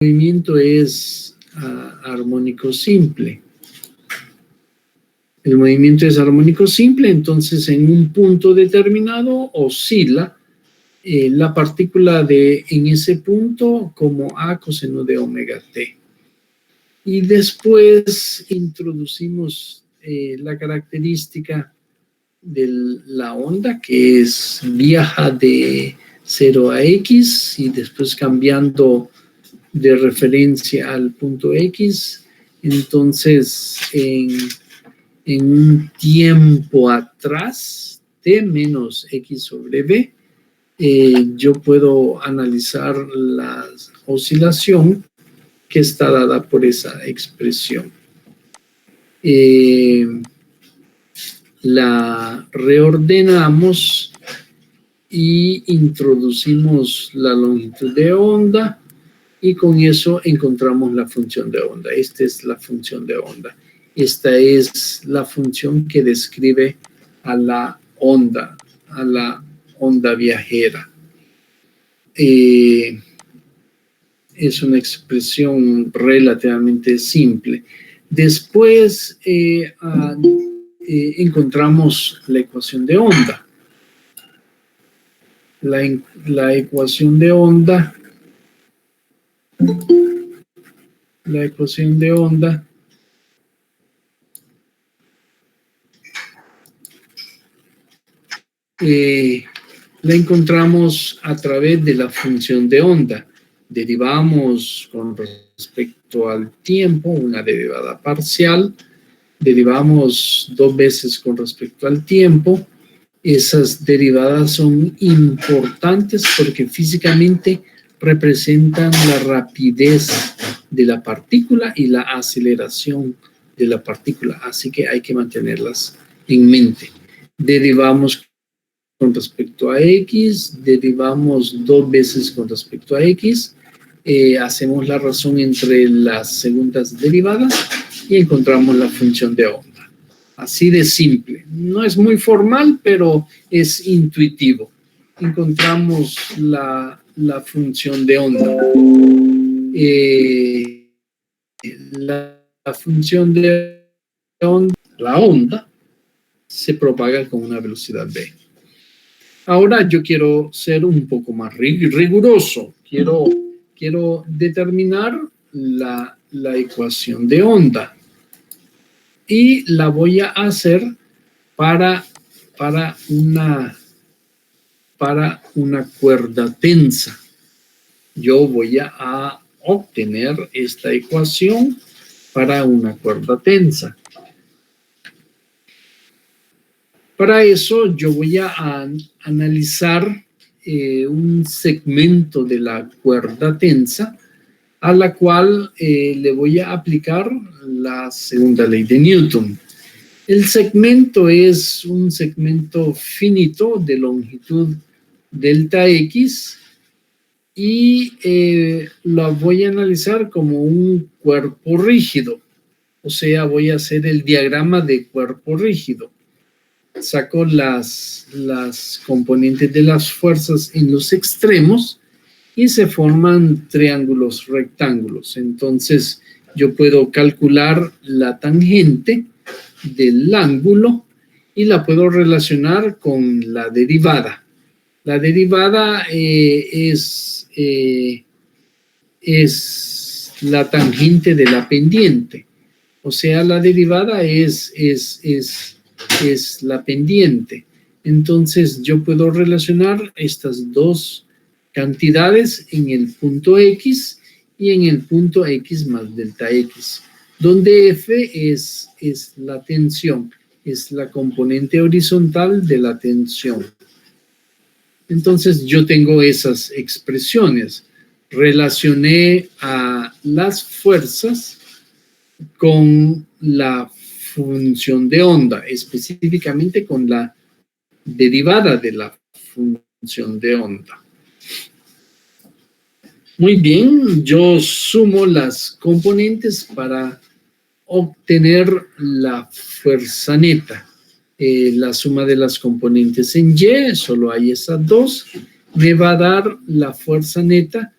movimiento es armónico simple. El movimiento es armónico simple, entonces en un punto determinado oscila la partícula en ese punto como A coseno de omega t. Y después introducimos la característica de la onda, que es viaja de 0 a X y después cambiando de referencia al punto X. Entonces, en un tiempo atrás, t menos X sobre B, yo puedo analizar la oscilación que está dada por esa expresión. La reordenamos y introducimos la longitud de onda y con eso encontramos la función de onda. Esta es la función de onda. Esta es la función que describe a la onda viajera. Es una expresión relativamente simple. Después encontramos la ecuación de onda. La ecuación de onda la encontramos a través de la función de onda. Derivamos con respecto al tiempo una derivada parcial, derivamos 2 veces con respecto al tiempo. Esas derivadas son importantes porque físicamente representan la rapidez de la partícula y la aceleración de la partícula, así que hay que mantenerlas en mente. Derivamos con respecto a X, derivamos 2 veces con respecto a X, hacemos la razón entre las segundas derivadas y encontramos la función de onda. Así de simple. No es muy formal, pero es intuitivo. Encontramos la función de onda. La función de onda, la onda, se propaga con una velocidad v. Ahora yo quiero ser un poco más riguroso. Quiero determinar la ecuación de onda. Y la voy a hacer para una cuerda tensa. Yo voy a obtener esta ecuación para una cuerda tensa. Para eso yo voy a analizar un segmento de la cuerda tensa a la cual le voy a aplicar la segunda ley de Newton. El segmento es un segmento finito de longitud delta X y lo voy a analizar como un cuerpo rígido. O sea, voy a hacer el diagrama de cuerpo rígido. Saco las componentes de las fuerzas en los extremos y se forman triángulos rectángulos. Entonces, yo puedo calcular la tangente del ángulo y la puedo relacionar con la derivada. La derivada es la tangente de la pendiente. O sea, la derivada es la pendiente. Entonces, yo puedo relacionar estas dos cantidades en el punto X y en el punto X más delta X, donde F es la tensión, es la componente horizontal de la tensión. Entonces, yo tengo esas expresiones. Relacioné a las fuerzas con la función de onda, específicamente con la derivada de la función de onda. Muy bien, yo sumo las componentes para obtener la fuerza neta. La suma de las componentes en Y, solo hay esas dos, me va a dar la fuerza neta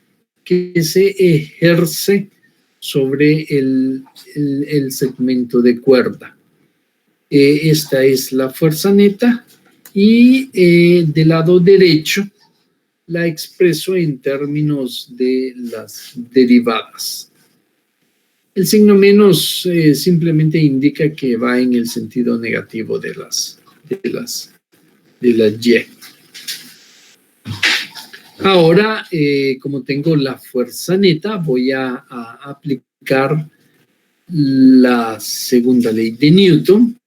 que se ejerce sobre el segmento de cuerda. Esta es la fuerza neta y del lado derecho la expreso en términos de las derivadas. El signo menos simplemente indica que va en el sentido negativo de la Y. Ahora, como tengo la fuerza neta, voy a aplicar la segunda ley de Newton.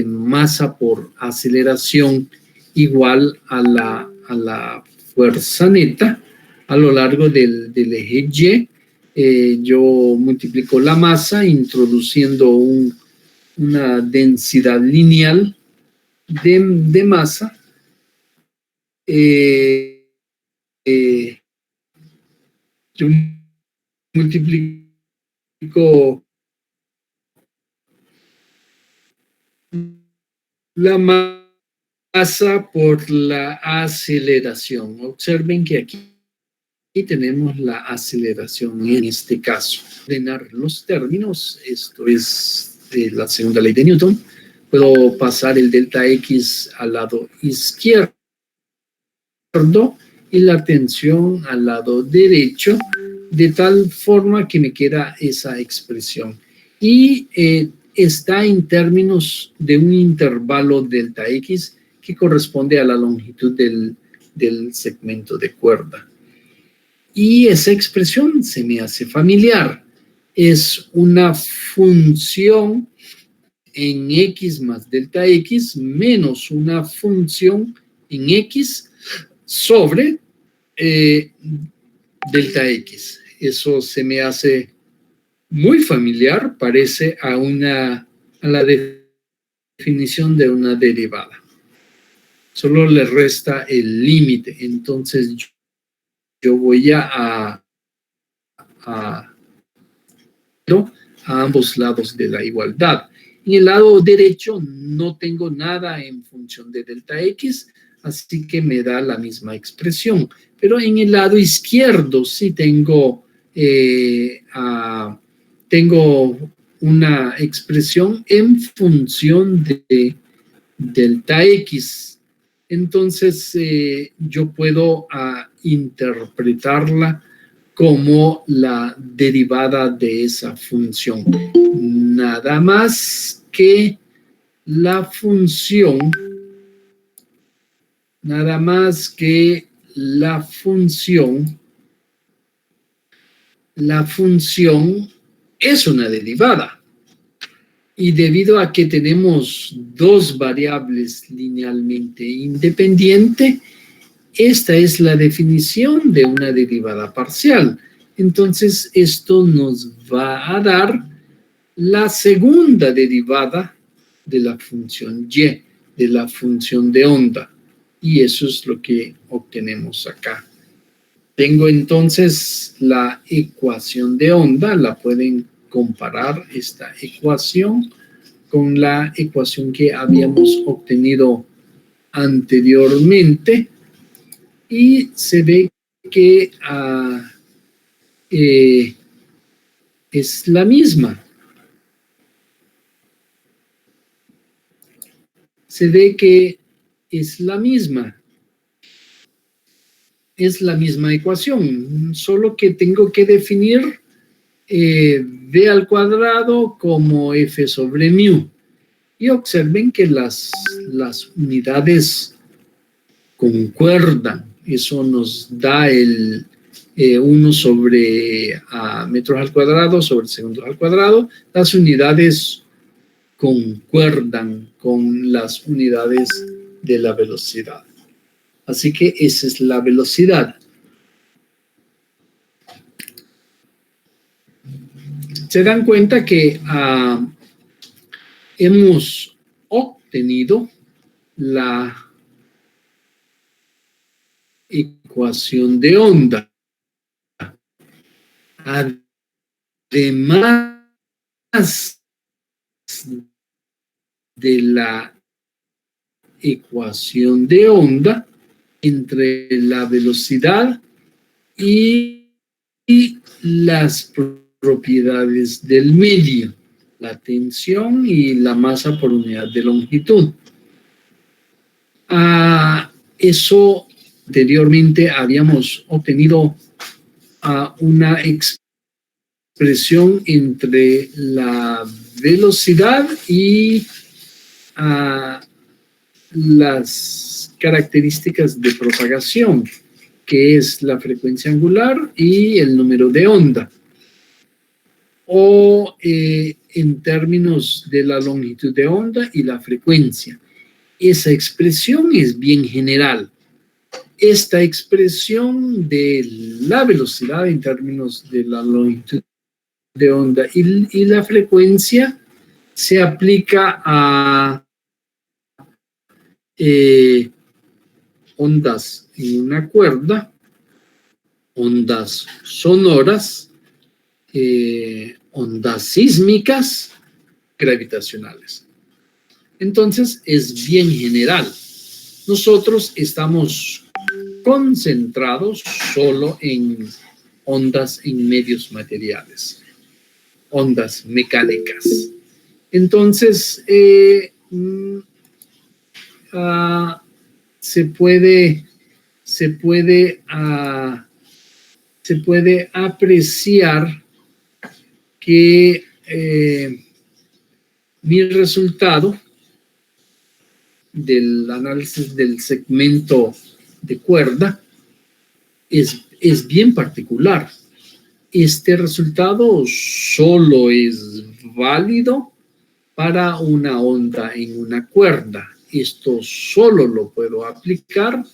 Masa por aceleración igual a la fuerza neta a lo largo del eje Y. Yo multiplico la masa introduciendo una densidad lineal de masa. Yo multiplico la masa por la aceleración. Observen que aquí tenemos la aceleración en este caso. Ordenar los términos, esto es la segunda ley de Newton. Puedo pasar el delta X al lado izquierdo y la tensión al lado derecho, de tal forma que me queda esa expresión. Y está en términos de un intervalo delta X que corresponde a la longitud del segmento de cuerda. Y esa expresión se me hace familiar. Es una función en X más delta X menos una función en X sobre delta X. Eso se me hace muy familiar, parece a la definición de una derivada. Solo le resta el límite. Entonces yo voy a ambos lados de la igualdad. En el lado derecho no tengo nada en función de delta X, así que me da la misma expresión. Pero en el lado izquierdo sí tengo una expresión en función de delta X. Entonces yo puedo interpretarla como la derivada de esa función. Nada más que la función es una derivada. Y debido a que tenemos dos variables linealmente independientes, esta es la definición de una derivada parcial. Entonces, esto nos va a dar la segunda derivada de la función Y, de la función de onda. Y eso es lo que obtenemos acá. Tengo entonces la ecuación de onda, la pueden comparar esta ecuación con la ecuación que habíamos obtenido anteriormente y se ve que es la misma. Se ve que es la misma. Es la misma ecuación, solo que tengo que definir v al cuadrado como f sobre mu. Y observen que las unidades concuerdan. Eso nos da el 1 sobre metros al cuadrado sobre segundos al cuadrado. Las unidades concuerdan con las unidades de la velocidad. Así que esa es la velocidad. Se dan cuenta que hemos obtenido la ecuación de onda. Además de la ecuación de onda entre la velocidad y las propiedades del medio, la tensión y la masa por unidad de longitud. Eso anteriormente habíamos obtenido una expresión entre la velocidad y las características de propagación, que es la frecuencia angular y el número de onda, o en términos de la longitud de onda y la frecuencia. Esa expresión es bien general. Esta expresión de la velocidad en términos de la longitud de onda y la frecuencia se aplica a ondas en una cuerda, ondas sonoras, ondas sísmicas, gravitacionales. Entonces, es bien general. Nosotros estamos concentrados solo en ondas en medios materiales, ondas mecánicas. Entonces, se puede apreciar que mi resultado del análisis del segmento de cuerda es bien particular. Este resultado solo es válido para una onda en una cuerda. Esto solo lo puedo aplicar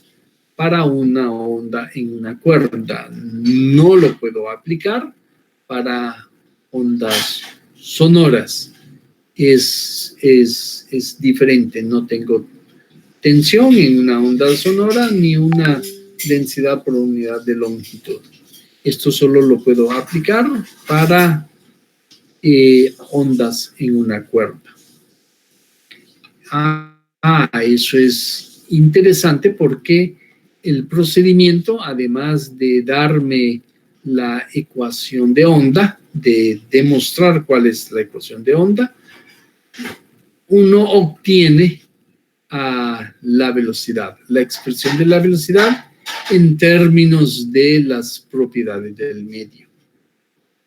para una onda en una cuerda. No lo puedo aplicar para ondas sonoras. Es diferente. No tengo tensión en una onda sonora ni una densidad por unidad de longitud. Esto solo lo puedo aplicar para ondas en una cuerda. Eso es interesante porque el procedimiento, además de darme la ecuación de onda, de demostrar cuál es la ecuación de onda, uno obtiene la velocidad, la expresión de la velocidad en términos de las propiedades del medio.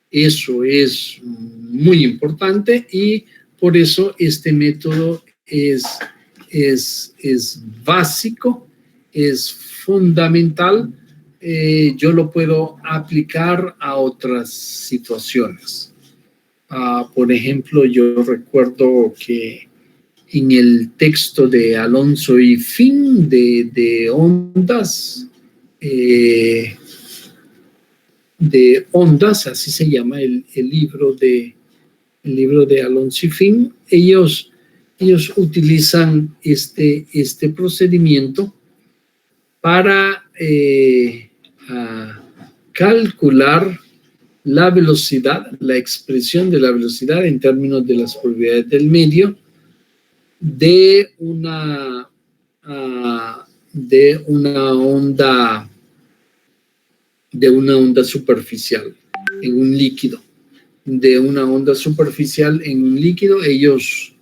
Eso es muy importante y por eso este método es básico, es fundamental. Yo lo puedo aplicar a otras situaciones. Por ejemplo, yo recuerdo que en el texto de Alonso y Finn de ondas, así se llama el libro de Alonso y Finn, ellos utilizan este procedimiento para calcular la velocidad, la expresión de la velocidad en términos de las propiedades del medio de una onda superficial en un líquido. De una onda superficial en un líquido, ellos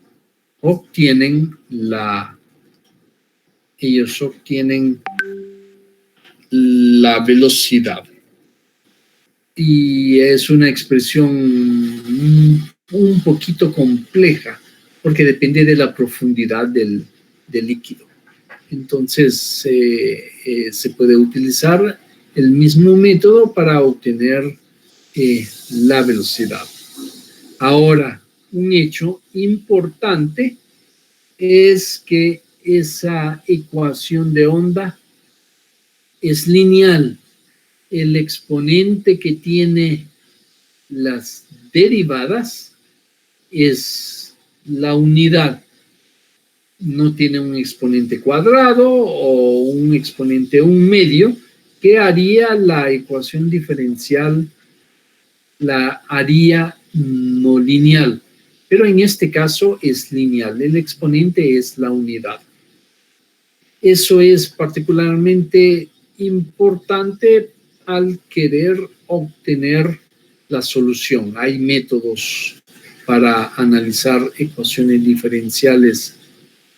obtienen la velocidad. Y es una expresión un poquito compleja, porque depende de la profundidad del líquido. Entonces, se puede utilizar el mismo método para obtener la velocidad. Ahora, un hecho importante es que esa ecuación de onda es lineal. El exponente que tiene las derivadas es la unidad. No tiene un exponente cuadrado o un exponente un medio que haría la ecuación diferencial, la haría no lineal. Pero en este caso es lineal. El exponente es la unidad. Eso es particularmente importante al querer obtener la solución. Hay métodos para analizar ecuaciones diferenciales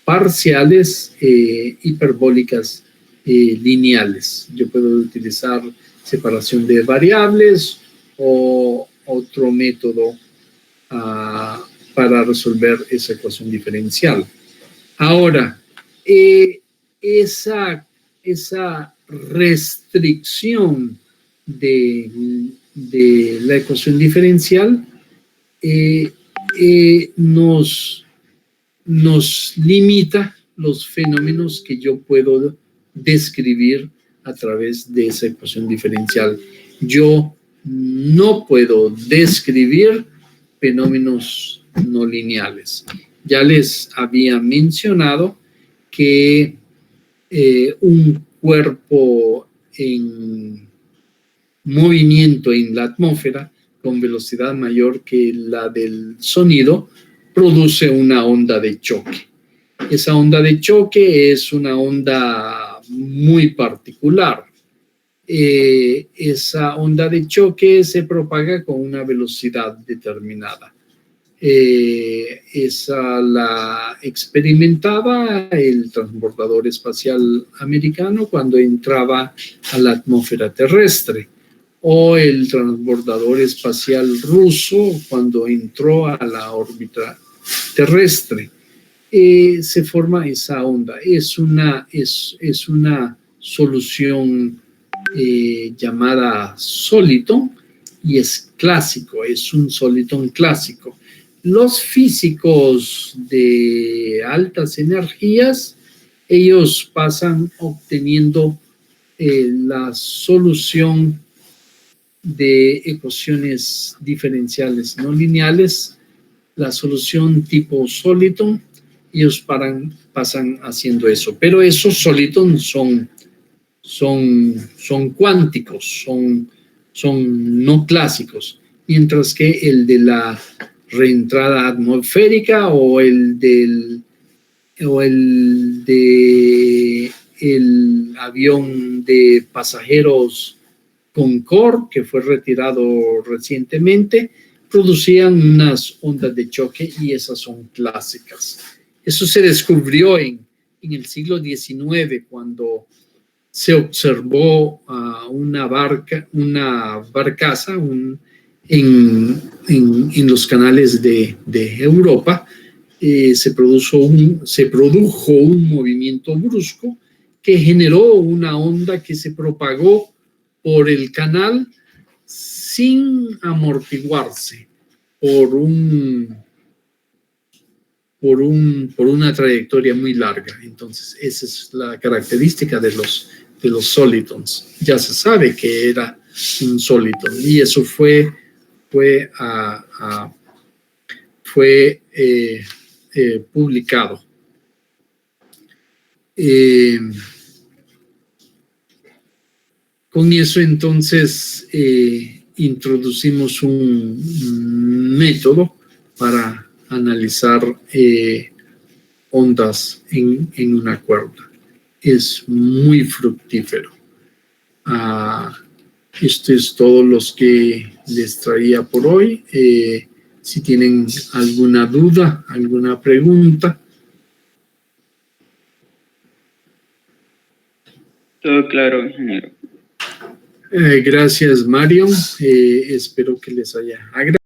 parciales hiperbólicas lineales. Yo puedo utilizar separación de variables o otro método para resolver esa ecuación diferencial. Ahora, esa restricción de la ecuación diferencial nos limita los fenómenos que yo puedo describir a través de esa ecuación diferencial. Yo no puedo describir fenómenos no lineales. Ya les había mencionado que un cuerpo en movimiento en la atmósfera con velocidad mayor que la del sonido produce una onda de choque. Esa onda de choque es una onda muy particular. Esa onda de choque se propaga con una velocidad determinada. Esa la experimentaba el transbordador espacial americano cuando entraba a la atmósfera terrestre, o el transbordador espacial ruso cuando entró a la órbita terrestre. Se forma esa onda. Es una solución llamada soliton y es clásico, es un soliton clásico. Los físicos de altas energías, ellos pasan obteniendo la solución de ecuaciones diferenciales no lineales, la solución tipo soliton, ellos pasan haciendo eso. Pero esos soliton son cuánticos, son no clásicos, mientras que el de la reentrada atmosférica o el de el avión de pasajeros Concorde, que fue retirado recientemente, producían unas ondas de choque y esas son clásicas. Eso se descubrió en el siglo XIX cuando se observó una barcaza en los canales de Europa. Se produjo un movimiento brusco que generó una onda que se propagó por el canal sin amortiguarse por una trayectoria muy larga. Entonces, esa es la característica de los solitons. Ya se sabe que era un soliton y eso fue publicado. Con eso entonces introducimos un método para analizar ondas en una cuerda. Es muy fructífero. Esto es todo lo que les traía por hoy. Si tienen alguna duda, alguna pregunta. Todo claro, ingeniero. Gracias, Mario. Espero que les haya agradado.